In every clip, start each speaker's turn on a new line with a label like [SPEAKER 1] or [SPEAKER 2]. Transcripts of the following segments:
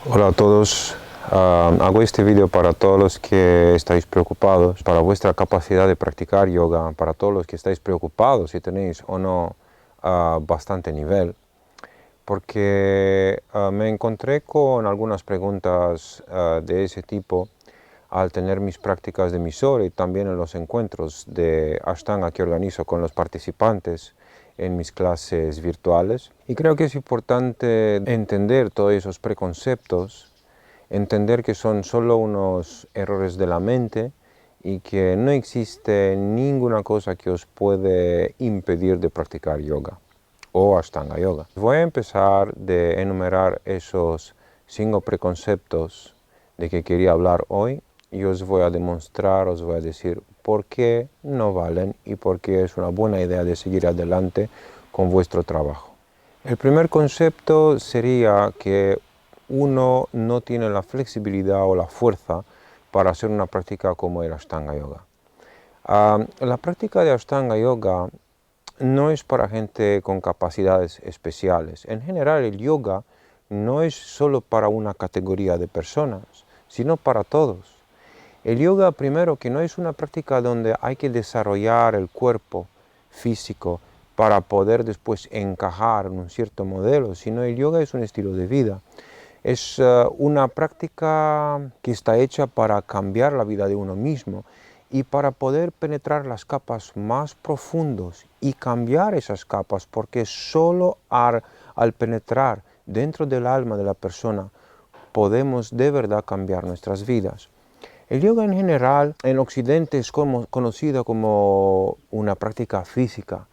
[SPEAKER 1] Hola a todos. Hago este vídeo para todos los que estáis preocupados, para vuestra capacidad de practicar yoga, para todos los que estáis preocupados si tenéis o no bastante nivel, porque me encontré con algunas preguntas de ese tipo al tener mis prácticas de Mysore y también en los encuentros de Ashtanga que organizo con los participantes en mis clases virtuales. Y creo que es importante entender todos esos preconceptos, entender que son solo unos errores de la mente y que no existe ninguna cosa que os puede impedir de practicar yoga o Ashtanga Yoga. Voy a empezar de enumerar esos 5 preconceptos de que quería hablar hoy y os voy a demostrar, os voy a decir por qué no valen y por qué es una buena idea de seguir adelante con vuestro trabajo. El primer concepto sería que uno no tiene la flexibilidad o la fuerza para hacer una práctica como el Ashtanga Yoga. La práctica de Ashtanga Yoga no es para gente con capacidades especiales. En general, el yoga no es solo para una categoría de personas, sino para todos. El yoga, primero, que no es una práctica donde hay que desarrollar el cuerpo físico para poder después encajar en un cierto modelo, sino el yoga es un estilo de vida. Es una práctica que está hecha para cambiar la vida de uno mismo y para poder penetrar las capas más profundas y cambiar esas capas, porque solo al penetrar dentro del alma de la persona podemos de verdad cambiar nuestras vidas. El yoga en general en Occidente es conocido como una práctica física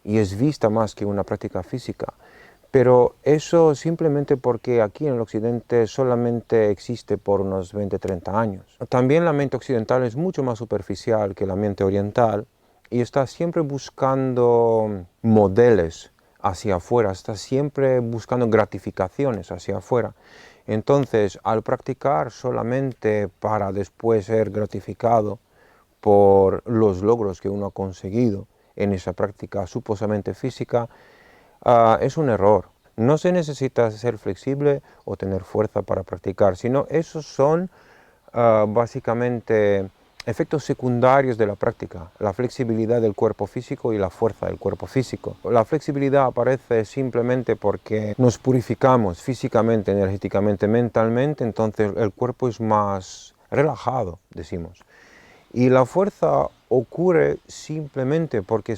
[SPEAKER 1] y es vista más que una práctica física. Pero eso simplemente porque aquí en el Occidente solamente existe por unos 20-30 años. También la mente occidental es mucho más superficial que la mente oriental y está siempre buscando modelos hacia afuera, está siempre buscando gratificaciones hacia afuera. Entonces, al practicar solamente para después ser gratificado por los logros que uno ha conseguido en esa práctica supuestamente física, es un error. No se necesita ser flexible o tener fuerza para practicar, sino esos son básicamente efectos secundarios de la práctica, la flexibilidad del cuerpo físico y la fuerza del cuerpo físico. La flexibilidad aparece simplemente porque nos purificamos físicamente, energéticamente, mentalmente, entonces el cuerpo es más relajado, decimos. Y la fuerza ocurre simplemente porque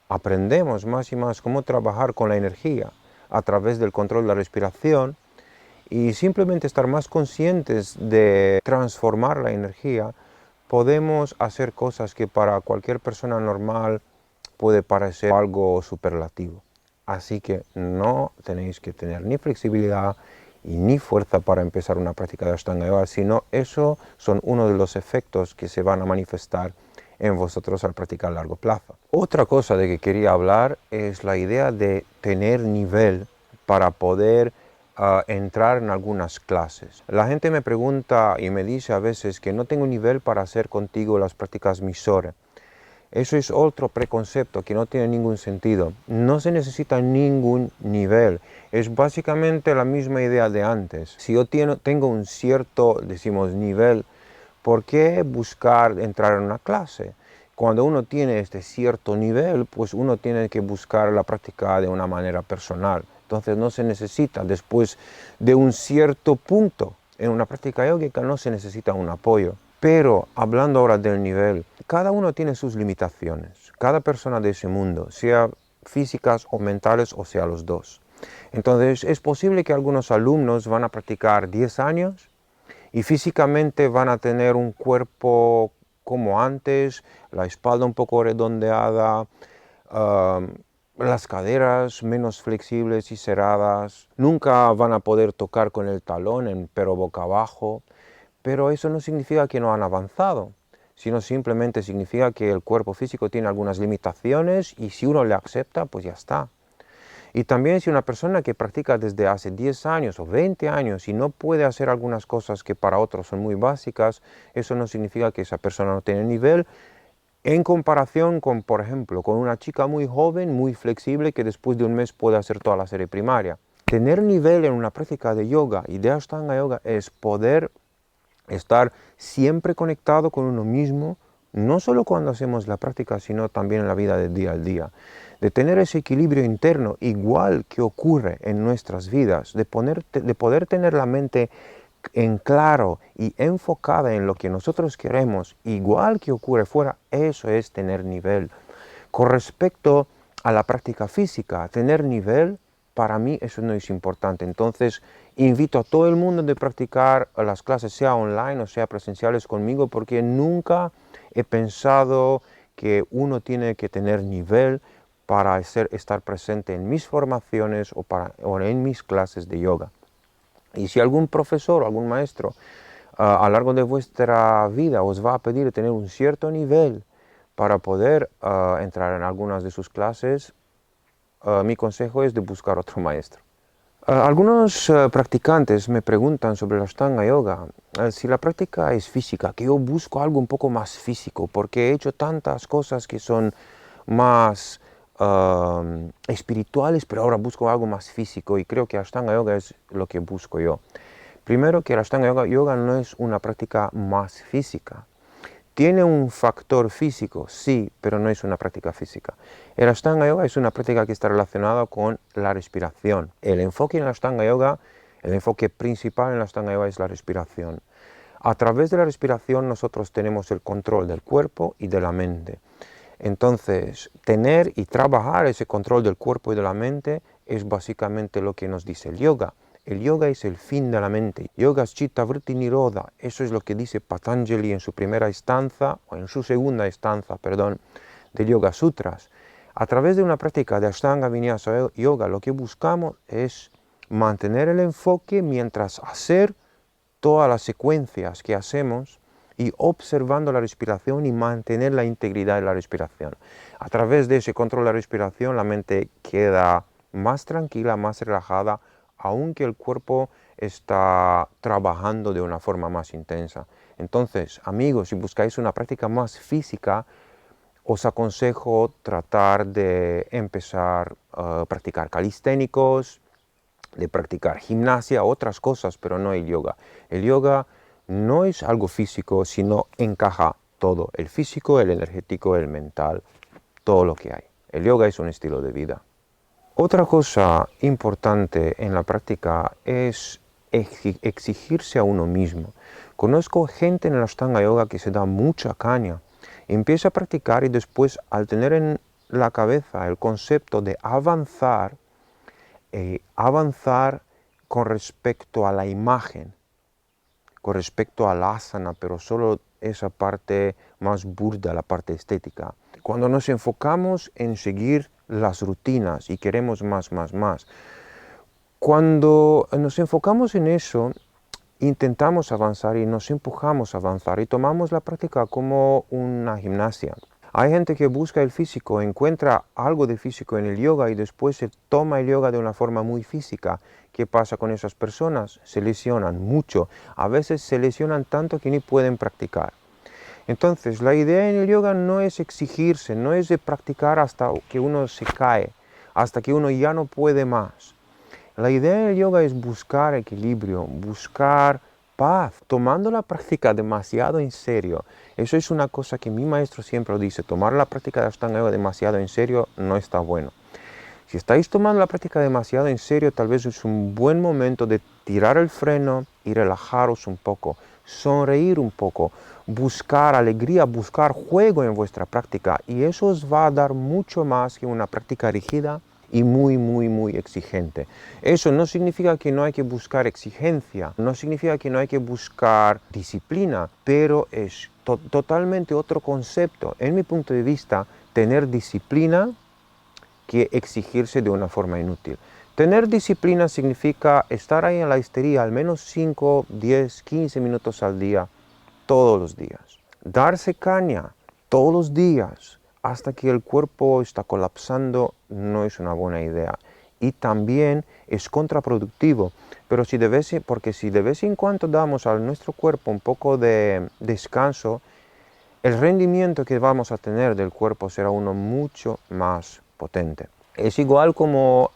[SPEAKER 1] aprendemos más y más cómo trabajar con la energía a través del control de la respiración y simplemente estar más conscientes de transformar la energía, podemos hacer cosas que para cualquier persona normal puede parecer algo superlativo. Así que no tenéis que tener ni flexibilidad y ni fuerza para empezar una práctica de Ashtanga Yoga, sino eso son uno de los efectos que se van a manifestar en vosotros al practicar a largo plazo. Otra cosa de que quería hablar es la idea de tener nivel para poder entrar en algunas clases. La gente me pregunta y me dice a veces que no tengo nivel para hacer contigo las prácticas Mysore. Eso es otro preconcepto que no tiene ningún sentido. No se necesita ningún nivel. Es básicamente la misma idea de antes. Si yo tengo un cierto, decimos, nivel, ¿por qué buscar entrar en una clase? Cuando uno tiene este cierto nivel, pues uno tiene que buscar la práctica de una manera personal. Entonces no se necesita, después de un cierto punto en una práctica yógica, no se necesita un apoyo. Pero hablando ahora del nivel, cada uno tiene sus limitaciones. Cada persona de ese mundo, sea físicas o mentales o sea los dos. Entonces es posible que algunos alumnos van a practicar 10 años y físicamente van a tener un cuerpo como antes, la espalda un poco redondeada, las caderas menos flexibles y cerradas. Nunca van a poder tocar con el talón, pero boca abajo. Pero eso no significa que no han avanzado, sino simplemente significa que el cuerpo físico tiene algunas limitaciones y si uno le acepta, pues ya está. Y también si una persona que practica desde hace 10 años o 20 años y no puede hacer algunas cosas que para otros son muy básicas, eso no significa que esa persona no tiene nivel en comparación con, por ejemplo, con una chica muy joven, muy flexible, que después de un mes puede hacer toda la serie primaria. Tener nivel en una práctica de yoga y de Ashtanga Yoga es poder estar siempre conectado con uno mismo, no solo cuando hacemos la práctica, sino también en la vida del día al día. De tener ese equilibrio interno, igual que ocurre en nuestras vidas, de poder tener la mente en claro y enfocada en lo que nosotros queremos, igual que ocurre fuera, eso es tener nivel. Con respecto a la práctica física, tener nivel, para mí eso no es importante. Entonces, invito a todo el mundo de practicar las clases, sea online o sea presenciales conmigo, porque nunca he pensado que uno tiene que tener nivel para estar presente en mis formaciones o en mis clases de yoga. Y si algún profesor o algún maestro a lo largo de vuestra vida os va a pedir tener un cierto nivel para poder entrar en algunas de sus clases, mi consejo es de buscar otro maestro. Algunos practicantes me preguntan sobre la Ashtanga Yoga, si la práctica es física, que yo busco algo un poco más físico, porque he hecho tantas cosas que son más espirituales, pero ahora busco algo más físico y creo que Ashtanga Yoga es lo que busco yo. Primero que la Ashtanga Yoga no es una práctica más física. Tiene un factor físico, sí, pero no es una práctica física. El Ashtanga Yoga es una práctica que está relacionada con la respiración. El enfoque en la Ashtanga Yoga, el enfoque principal en la Ashtanga Yoga es la respiración. A través de la respiración nosotros tenemos el control del cuerpo y de la mente. Entonces, tener y trabajar ese control del cuerpo y de la mente es básicamente lo que nos dice el yoga. El yoga es el fin de la mente. Yoga Chitta Vritti Nirodha. Eso es lo que dice Patanjali en su primera estanza, o en su segunda estanza, perdón, de Yoga Sutras. A través de una práctica de Ashtanga Vinyasa Yoga, lo que buscamos es mantener el enfoque mientras hacer todas las secuencias que hacemos y observando la respiración y mantener la integridad de la respiración. A través de ese control de la respiración, la mente queda más tranquila, más relajada, aunque el cuerpo está trabajando de una forma más intensa. Entonces, amigos, si buscáis una práctica más física, os aconsejo tratar de empezar a practicar calisténicos, de practicar gimnasia, otras cosas, pero no el yoga. El yoga no es algo físico, sino encaja todo, el físico, el energético, el mental, todo lo que hay. El yoga es un estilo de vida. Otra cosa importante en la práctica es exigirse a uno mismo. Conozco gente en el Ashtanga Yoga que se da mucha caña, empieza a practicar y después, al tener en la cabeza el concepto de avanzar con respecto a la imagen, con respecto al asana, pero solo esa parte más burda, la parte estética. Cuando nos enfocamos en seguir las rutinas y queremos más, cuando nos enfocamos en eso, intentamos avanzar y nos empujamos a avanzar y tomamos la práctica como una gimnasia. Hay gente que busca el físico, encuentra algo de físico en el yoga y después se toma el yoga de una forma muy física. ¿Qué pasa con esas personas? Se lesionan mucho. A veces se lesionan tanto que ni pueden practicar. Entonces, la idea en el yoga no es exigirse, no es de practicar hasta que uno se cae, hasta que uno ya no puede más. La idea en el yoga es buscar equilibrio, buscar paz, tomando la práctica demasiado en serio. Eso es una cosa que mi maestro siempre dice, tomar la práctica de Ashtanga Yoga demasiado en serio no está bueno. Si estáis tomando la práctica demasiado en serio, tal vez es un buen momento de tirar el freno y relajaros un poco, sonreír un poco, buscar alegría, buscar juego en vuestra práctica y eso os va a dar mucho más que una práctica rígida y muy exigente. Eso no significa que no hay que buscar exigencia, no significa que no hay que buscar disciplina, pero es totalmente otro concepto. En mi punto de vista, tener disciplina que exigirse de una forma inútil. Tener disciplina significa estar ahí en la estería al menos 5, 10, 15 minutos al día, todos los días. Darse caña todos los días hasta que el cuerpo está colapsando no es una buena idea. Y también es contraproductivo, pero porque si de vez en cuando damos a nuestro cuerpo un poco de descanso, el rendimiento que vamos a tener del cuerpo será uno mucho más potente. Es igual como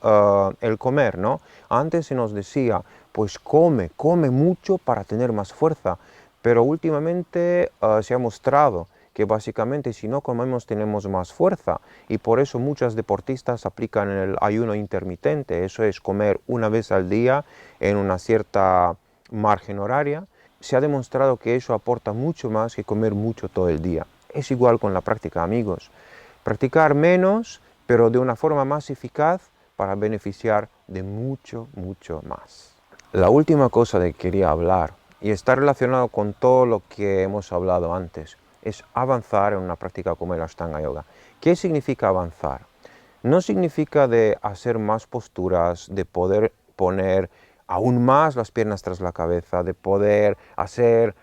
[SPEAKER 1] el comer, ¿no? Antes se nos decía, pues come mucho para tener más fuerza, pero últimamente se ha mostrado que básicamente si no comemos tenemos más fuerza y por eso muchos deportistas aplican el ayuno intermitente, eso es comer una vez al día en una cierta margen horaria. Se ha demostrado que eso aporta mucho más que comer mucho todo el día. Es igual con la práctica, amigos. Practicar menos, pero de una forma más eficaz para beneficiar de mucho más. La última cosa de que quería hablar, y está relacionado con todo lo que hemos hablado antes, es avanzar en una práctica como el Ashtanga Yoga. ¿Qué significa avanzar? No significa de hacer más posturas, de poder poner aún más las piernas tras la cabeza, de poder hacer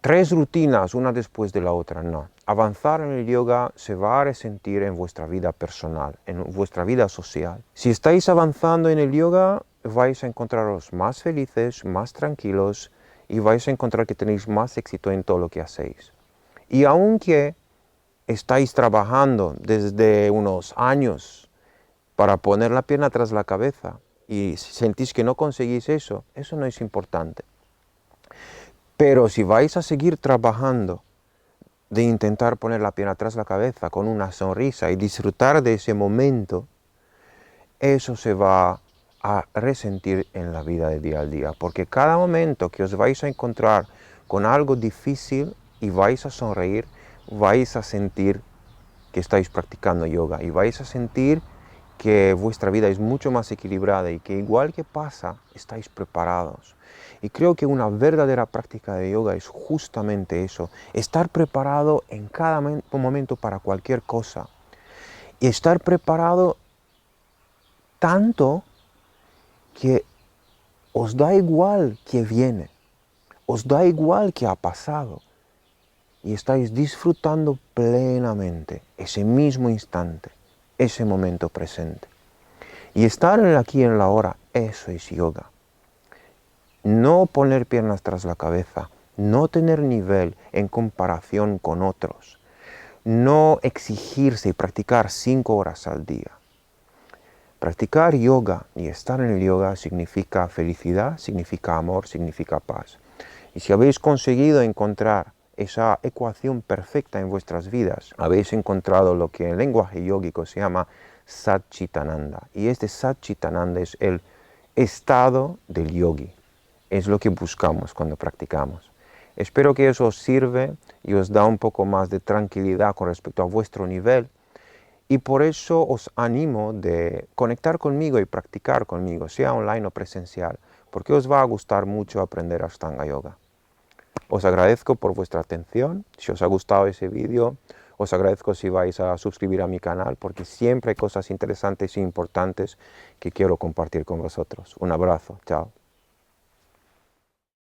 [SPEAKER 1] 3 rutinas una después de la otra, no. Avanzar en el yoga se va a resentir en vuestra vida personal, en vuestra vida social. Si estáis avanzando en el yoga, vais a encontraros más felices, más tranquilos y vais a encontrar que tenéis más éxito en todo lo que hacéis. Y aunque estáis trabajando desde unos años para poner la pierna tras la cabeza y sentís que no conseguís eso, eso no es importante. Pero si vais a seguir trabajando de intentar poner la pierna tras la cabeza con una sonrisa y disfrutar de ese momento, eso se va a resentir en la vida de día a día. Porque cada momento que os vais a encontrar con algo difícil y vais a sonreír, vais a sentir que estáis practicando yoga y vais a sentir que vuestra vida es mucho más equilibrada y que igual que pasa, estáis preparados. Y creo que una verdadera práctica de yoga es justamente eso, estar preparado en cada momento para cualquier cosa. Y estar preparado tanto que os da igual que viene, os da igual que ha pasado. Y estáis disfrutando plenamente ese mismo instante, ese momento presente. Y estar en el aquí y en la ahora, eso es yoga. No poner piernas tras la cabeza, no tener nivel en comparación con otros, no exigirse y practicar 5 horas al día. Practicar yoga y estar en el yoga significa felicidad, significa amor, significa paz. Y si habéis conseguido encontrar esa ecuación perfecta en vuestras vidas, habéis encontrado lo que en lenguaje yógico se llama Satchitananda. Y este Satchitananda es el estado del yogi. Es lo que buscamos cuando practicamos. Espero que eso os sirva y os da un poco más de tranquilidad con respecto a vuestro nivel. Y por eso os animo de conectar conmigo y practicar conmigo, sea online o presencial, porque os va a gustar mucho aprender Ashtanga Yoga. Os agradezco por vuestra atención. Si os ha gustado ese vídeo, os agradezco si vais a suscribir a mi canal, porque siempre hay cosas interesantes e importantes que quiero compartir con vosotros. Un abrazo, chao.